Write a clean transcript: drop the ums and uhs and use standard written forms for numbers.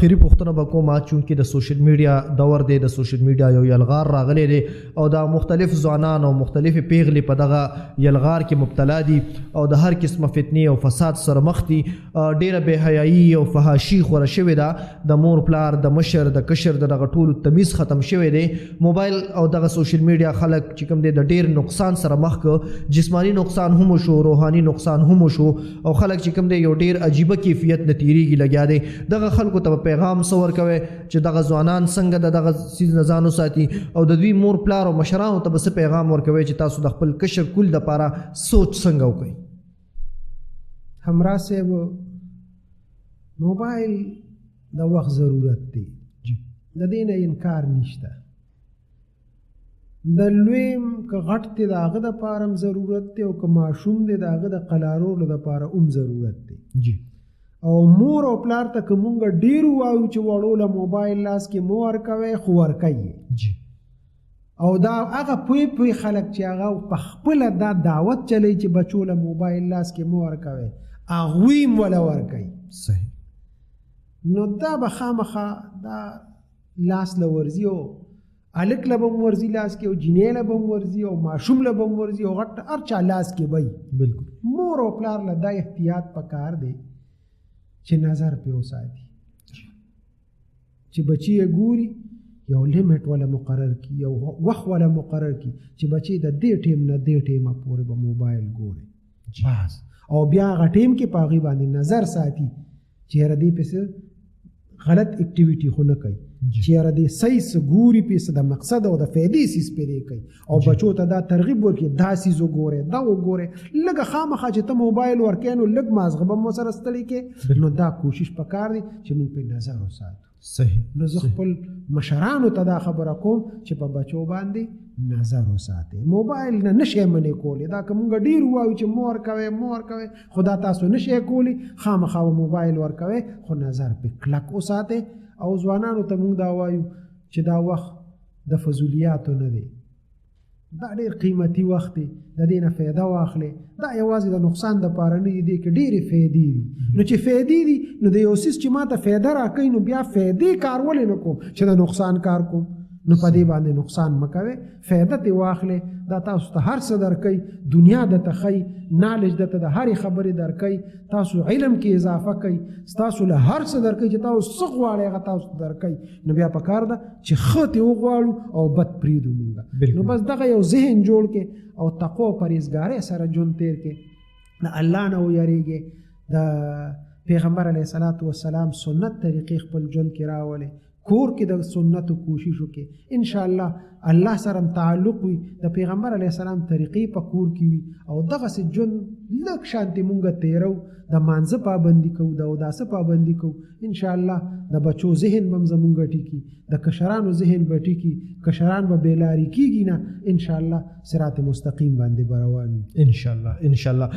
خیری پوښتنه به کومه چونکې د سوشل میډیا دور دی، د سوشل میډیا یو یلغار راغلی دی او دا مختلف ځوانان او مختلفې پیغلې په دغه یلغار کې مبتلا دي او د هر قسمه فتنې او فساد سره مخ دي. ډېره بې حیایي او فحاشي خوره شوې ده. د مور پلار د مشر د کشر د دغه ټولو تمیز ختم شوی دی. موبایل او دغه سوشل میډیا خلک چې کوم دی د ډېر نقصان سره مخ که، جسمانی نقصان هم شو، روحاني نقصان هم شو او خلک چې کوم دی یو ډېر عجیبه کیفیت نه تېرېږي لګیا دی. دغه خلکو ته پیغام څه ورکوئ چې دغه ځوانان څنګه د دغه څیز نه ځان وساتي او د دوی مور پلار او مشرانو ته به څه پیغام ورکوئ چې تاسو د خپل کشر کول دپاره سوچ څنګه وکړئ؟ همراه صاحب، موبایل د وخت ضرورت دی، د دې نه انکار نشته. د لویم که غټ دی د هغه دپاره هم ضرورت دی او که ماشوم دی د هغه د قلارولو دپاره هم ضرورت دی. او مور او پلار ته که مونږ ډېر ووایو چې وړو له موبایل لاس کې مو ورکوئ، خو ورکوي. او دا هغه پوی خلک چې هغه په خپله دا دعوت چلی چې بچو له موبایل لاس کې مو ورکوئ، هغوی هم وله ورکوي. صحیح. نو دا به خامخا دا لاس له ورځي او هلک له به هم ورځي لاس کې او جینۍ له به هم ورځي او ماشوم له به هم ورځي او غټ هر چا لاس کې وي. بالکل. مور او پلار له دا احتیاط پکار دی چې نظر پې وساتي، چې بچی یې ګوري یو لیمټ ولا مقرر کی، یو وخت ولا مقرر کی چې بچی د دې ټیم نه دې ټیمه پورې به موبایل ګوري بس. او بیا هغه ټیم کې په هغې باندې نظر ساتي چې یاره دې پسې غلط اکټیویټي خو نه کوي، چې یاره دې صحیح څه ګوري پسې د مقصد او د فایدې څیز پرې کوي. او بچو ته دا ترغیب ورکړي دا څیز وګورئ، دا وګورئ. لږه خامخا چې ته موبایل ورکوې نو لږ مازغه به مو سره ستړی کې. نو دا کوشش پکار دی چې موږ پرې نظر وساتو. صحیح. نو زه خپل مشرانو ته دا خبره کوم چې په بچو باندې نظر وساتئ. موبایل نه نشئ منې کولی. دا که موږ ډېر ووایو چې مو ورکوئ خو دا تاسو نشئ کولی، خامخا موبایل ورکوئ خو نظر پرې کلک وساتئ. او ځوانانو ته موږ دا وایو چې دا وخت د فضولیاتو نه دی، دا ډېر قیمتي وخت دی، د دې نه فایده واخلئ. دا یوازې د نقصان دپاره نه دي، دې کې ډېرې فایدې دي. نو چې فایدې دي نو د یو څیز چې ما ته فایده راکوي نو بیا فایدې کار ولې نه کوم چې د نقصان کار کوم؟ نو په دې باندې نقصان مه کوئ، فایده ترې واخلئ. دا تاسو ته هر څه درکوي، دنیا درته ښایي، نالج درته د هرې خبرې درکوي، تاسو علم کې اضافه کوي، ستاسو له هر څه درکوي چې تاسو څه غواړئ هغه تاسو ته درکوي. نو بیا پکار ده چې ښه ترې وغواړو او بد پرېږدو مونږ. نو بس دغه یو ذهن جوړ کړئ او تقوا او پرهیزګارۍ سره ژوند تېر کړئ، د الله نه ویریږئ، د پیغمبر علیه الصلاة والسلام سنت طریقې خپل ژوند کې راولئ، کور کې د سنتو کوشش وکړي. انشاءالله الله سره تعلق وي، د پیغمبر علیه السلام طریقې په کور کې وي او دغسې ژوند لږ شانتې مونږ تېرو، د مانځه پابندي کوو، د اوداسه پابندي کوو. انشاءالله د بچو ذهن به هم زمونږ ټیکي، د کشرانو ذهن به ټیکي، کشران به بېلارې کېږي نه. انشاءالله صراط مستقیم باندې به روان وي. انشاءالله.